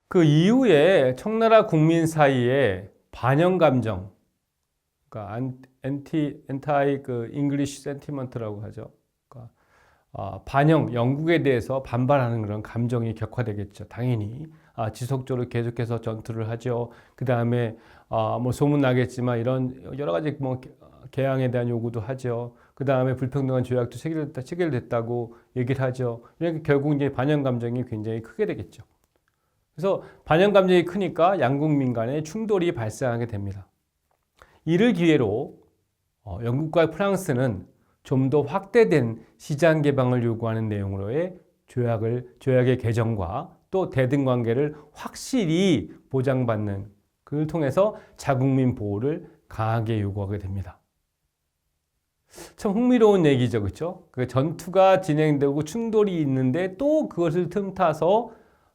그 이후에 청나라 국민 사이에 반영 감정, 그러니까 엔타이 그 잉글리시 센티먼트라고 하죠. 그러니까 반영, 영국에 대해서 반발하는 그런 감정이 격화되겠죠. 당연히 지속적으로 계속해서 전투를 하죠. 그 다음에 뭐 소문 나겠지만 이런 여러 가지 뭐 개항에 대한 요구도 하죠. 그 다음에 불평등한 조약도 체결됐다고 얘기를 하죠. 이렇게 결국 이제 반영 감정이 굉장히 크게 되겠죠. 그래서 반영 감정이 크니까 양국민 간의 충돌이 발생하게 됩니다. 이를 기회로 영국과 프랑스는 좀 더 확대된 시장 개방을 요구하는 내용으로의 조약의 개정과 또 대등 관계를 확실히 보장받는 그를 통해서 자국민 보호를 강하게 요구하게 됩니다. 참 흥미로운 얘기죠, 그렇죠? 그 전투가 진행되고 충돌이 있는데 또 그것을 틈타서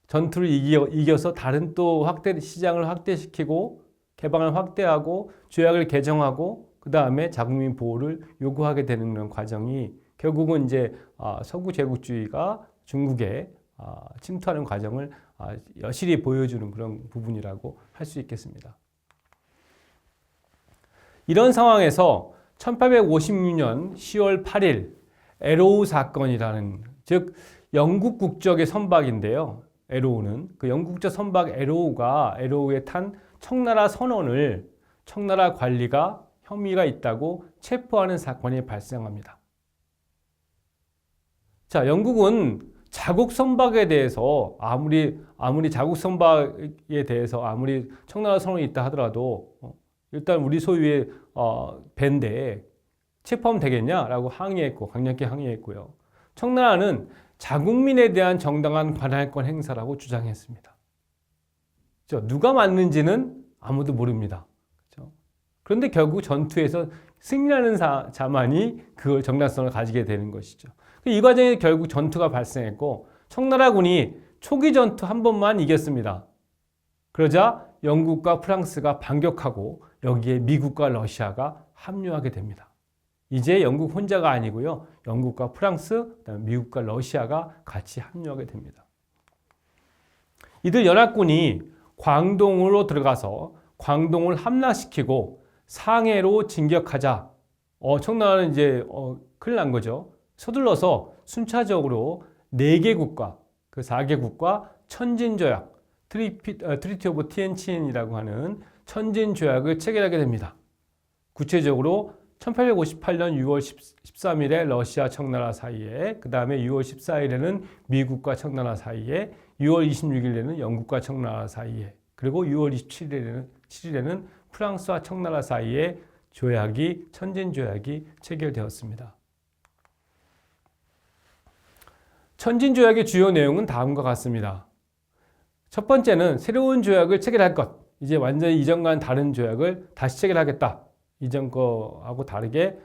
전투를 이겨서 다른 또 시장을 확대시키고 개방을 확대하고 조약을 개정하고 그 다음에 자국민 보호를 요구하게 되는 그런 과정이 결국은 이제 서구 제국주의가 중국에 침투하는 과정을 여실히 보여주는 그런 부분이라고 할 수 있겠습니다. 이런 상황에서 1856년 10월 8일 에로우 사건이라는 즉 영국 국적의 선박인데요. 에로우는 그 영국적 선박 에로우에 탄 청나라 선원을 청나라 관리가 혐의가 있다고 체포하는 사건이 발생합니다. 자, 영국은 자국 선박에 대해서 아무리 자국 선박에 대해서 아무리 청나라 선원이 있다 하더라도 일단 우리 소유의 배인데 체포하면 되겠냐라고 강력히 항의했고요. 청나라는 자국민에 대한 정당한 관할권 행사라고 주장했습니다. 누가 맞는지는 아무도 모릅니다. 그런데 결국 전투에서 승리하는 자만이 그걸 정당성을 가지게 되는 것이죠. 이 과정에 결국 전투가 발생했고 청나라군이 초기 전투 한 번만 이겼습니다. 그러자 영국과 프랑스가 반격하고 여기에 미국과 러시아가 합류하게 됩니다. 이제 영국 혼자가 아니고요. 영국과 프랑스, 그다음에 미국과 러시아가 같이 합류하게 됩니다. 이들 연합군이 광동으로 들어가서 광동을 함락시키고 상해로 진격하자 청나라는 이제 큰일 난 거죠. 서둘러서 순차적으로 4개국과 그 4개국과 천진조약 트리티 오브 티엔친이라고 하는 천진조약을 체결하게 됩니다. 구체적으로 1858년 6월 13일에 러시아 청나라 사이에 그 다음에 6월 14일에는 미국과 청나라 사이에 6월 26일에는 영국과 청나라 사이에 그리고 6월 27일에는 프랑스와 청나라 사이에 천진조약이 체결되었습니다. 천진조약의 주요 내용은 다음과 같습니다. 첫 번째는 새로운 조약을 체결할 것. 이제 완전히 이전과는 다른 조약을 다시 체결하겠다. 이전 거하고 다르게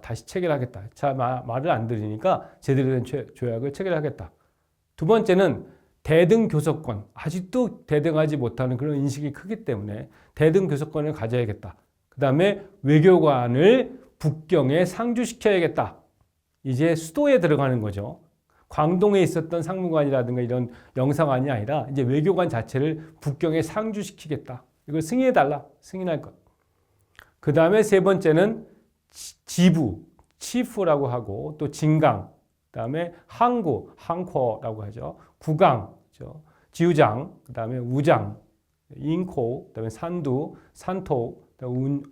다시 체결하겠다. 자, 말을 안 들으니까 제대로 된 조약을 체결하겠다. 두 번째는 대등 교섭권. 아직도 대등하지 못하는 그런 인식이 크기 때문에 대등 교섭권을 가져야겠다. 그 다음에 외교관을 북경에 상주시켜야겠다. 이제 수도에 들어가는 거죠. 광동에 있었던 상무관이라든가 이런 영사관이 아니라 이제 외교관 자체를 북경에 상주시키겠다. 이걸 승인해달라. 승인할 것. 그 다음에 세 번째는 지부, 치프라고 하고 또 진강, 그 다음에 항구, 항코라고 하죠. 구강, 지우장, 그 다음에 우장, 인코, 그 다음에 산두, 산토,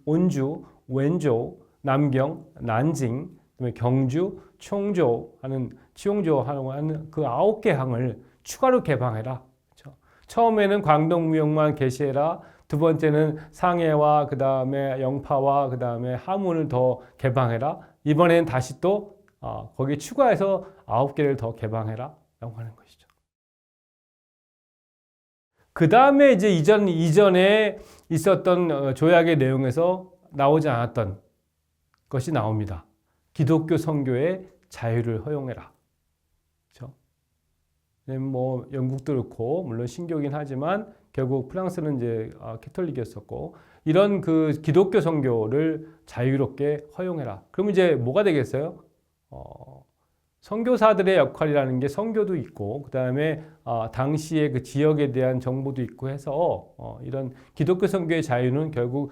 온주, 웬조, 남경, 난징, 그다음에 경주, 치용조 하는 그 9개 항을 추가로 개방해라. 그렇죠? 처음에는 광동무역만 개시해라. 두 번째는 상해와 그 다음에 영파와 그 다음에 하문을 더 개방해라. 이번에는 다시 또 거기에 추가해서 9개를 더 개방해라 라고 하는 것이죠. 그 다음에 이제 이전에 있었던 조약의 내용에서 나오지 않았던 것이 나옵니다. 기독교 선교의 자유를 허용해라. 그렇죠? 뭐 영국도 그렇고 물론 신교긴 하지만 결국 프랑스는 이제 캐톨릭이었었고 이런 그 기독교 선교를 자유롭게 허용해라. 그럼 이제 뭐가 되겠어요? 선교사들의 역할이라는 게 선교도 있고, 그 다음에 당시의 그 지역에 대한 정보도 있고 해서 이런 기독교 선교의 자유는 결국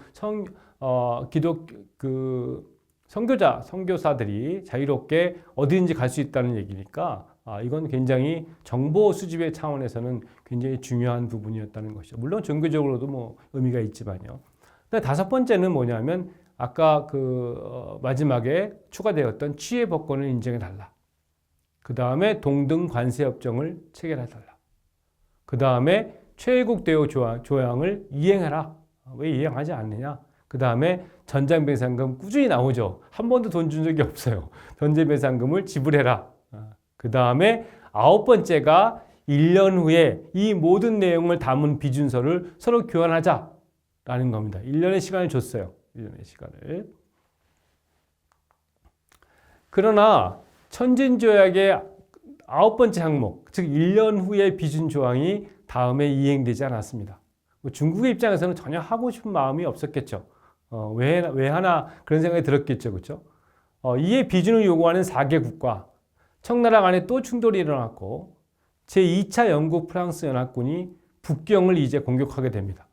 선교사들이 자유롭게 어디든지 갈 수 있다는 얘기니까 이건 굉장히 정보 수집의 차원에서는 굉장히 중요한 부분이었다는 것이죠. 물론 종교적으로도 뭐 의미가 있지만요. 근데 다섯 번째는 뭐냐면 아까 마지막에 추가되었던 취해법권을 인정해달라. 그 다음에 동등 관세협정을 체결해달라. 그 다음에 최애국 대우 조항을 이행해라. 왜 이행하지 않느냐? 그 다음에 전장배상금 꾸준히 나오죠. 한 번도 돈 준 적이 없어요. 전장배상금을 지불해라. 그 다음에 아홉 번째가 1년 후에 이 모든 내용을 담은 비준서를 서로 교환하자라는 겁니다. 1년의 시간을 줬어요. 1년의 시간을. 그러나 천진조약의 아홉 번째 항목, 즉 1년 후에 비준 조항이 다음에 이행되지 않았습니다. 중국의 입장에서는 전혀 하고 싶은 마음이 없었겠죠. 왜 하나 그런 생각이 들었겠죠. 그렇죠? 이에 비준을 요구하는 4개국과 청나라 간에 또 충돌이 일어났고 제2차 영국 프랑스 연합군이 북경을 이제 공격하게 됩니다.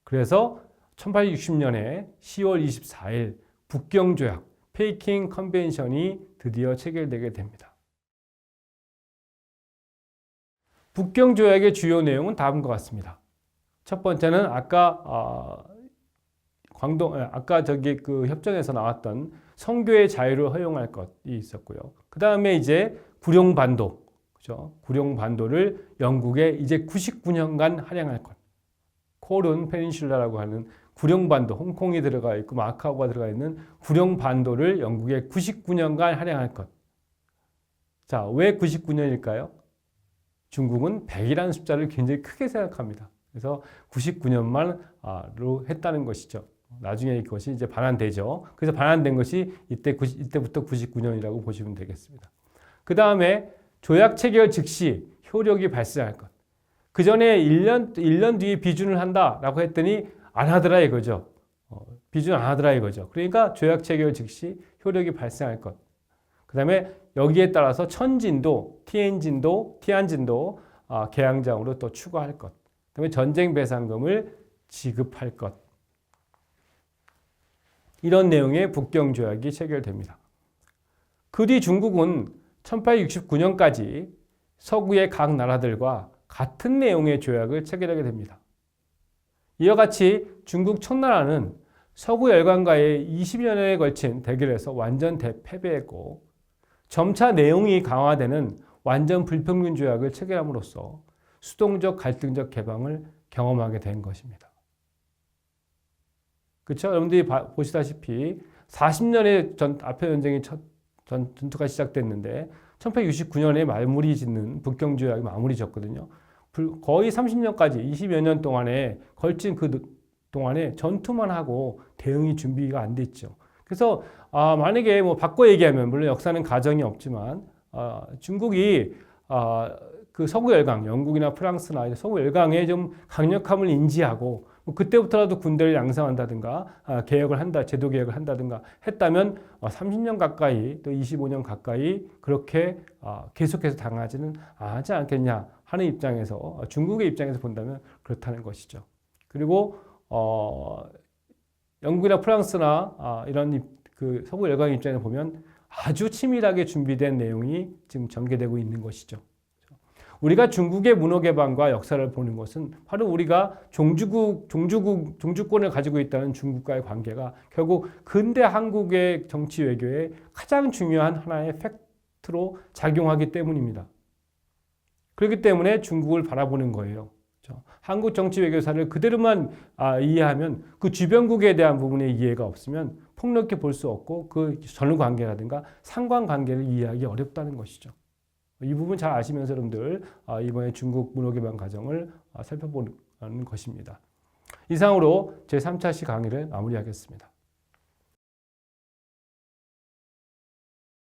그래서 1860년에 10월 24일 북경조약, 페이킹 컨벤션이 드디어 체결되게 됩니다. 북경조약의 주요 내용은 다음과 같습니다. 첫 번째는 아까 협정에서 나왔던 선교의 자유를 허용할 것이 있었고요. 그 다음에 이제 구룡반도, 그죠? 구룡반도를 영국에 이제 99년간 할양할 것. 콜룬 페닌슐라라고 하는 구룡반도, 홍콩이 들어가 있고 마카오가 들어가 있는 구룡반도를 영국에 99년간 할양할 것. 자, 왜 99년일까요? 중국은 100이라는 숫자를 굉장히 크게 생각합니다. 그래서 99년만로 했다는 것이죠. 나중에 이것이 이제 반환되죠. 그래서 반환된 것이 이때부터 99년이라고 보시면 되겠습니다. 그 다음에 조약 체결 즉시 효력이 발생할 것. 그 전에 1년 뒤에 비준을 한다라고 했더니 안 하더라 이거죠. 비준 안 하더라 이거죠. 그러니까 조약 체결 즉시 효력이 발생할 것. 그 다음에 여기에 따라서 천진도, 티안진도 개항장으로 또 추가할 것. 그 다음에 전쟁 배상금을 지급할 것. 이런 내용의 북경조약이 체결됩니다. 그 뒤 중국은 1869년까지 서구의 각 나라들과 같은 내용의 조약을 체결하게 됩니다. 이와 같이 중국 청나라는 서구 열강과의 20년에 걸친 대결에서 완전 대패배했고 점차 내용이 강화되는 완전 불평등 조약을 체결함으로써 수동적 갈등적 개방을 경험하게 된 것입니다. 그렇죠? 여러분들이 보시다시피 40년의 아편 전쟁이 전투가 시작됐는데 1869년에 마무리 짓는 북경조약이 마무리 졌거든요. 거의 30년까지 20여 년 동안에 걸친 그 동안에 전투만 하고 대응이 준비가 안 됐죠. 그래서 만약에 뭐 바꿔 얘기하면 물론 역사는 가정이 없지만 중국이 그 서구 열강, 영국이나 프랑스나 서구 열강의 좀 강력함을 인지하고 뭐 그때부터라도 군대를 양성한다든가 개혁을 한다, 제도 개혁을 한다든가 했다면 30년 가까이 또 25년 가까이 그렇게 계속해서 당하지는 않지 않겠냐 하는 입장에서 중국의 입장에서 본다면 그렇다는 것이죠. 그리고 영국이나 프랑스나 이런 그 서구 열강의 입장에서 보면 아주 치밀하게 준비된 내용이 지금 전개되고 있는 것이죠. 우리가 중국의 문호 개방과 역사를 보는 것은 바로 우리가 종주권을 가지고 있다는 중국과의 관계가 결국 근대 한국의 정치 외교의 가장 중요한 하나의 팩트로 작용하기 때문입니다. 그렇기 때문에 중국을 바라보는 거예요. 한국 정치 외교사를 그대로만 이해하면 그 주변국에 대한 부분의 이해가 없으면 폭넓게 볼 수 없고 그 전후 관계라든가 상관관계를 이해하기 어렵다는 것이죠. 이 부분 잘 아시면서 여러분들 이번에 중국 문호 개방 과정을 살펴보는 것입니다. 이상으로 제3차 시 강의를 마무리하겠습니다.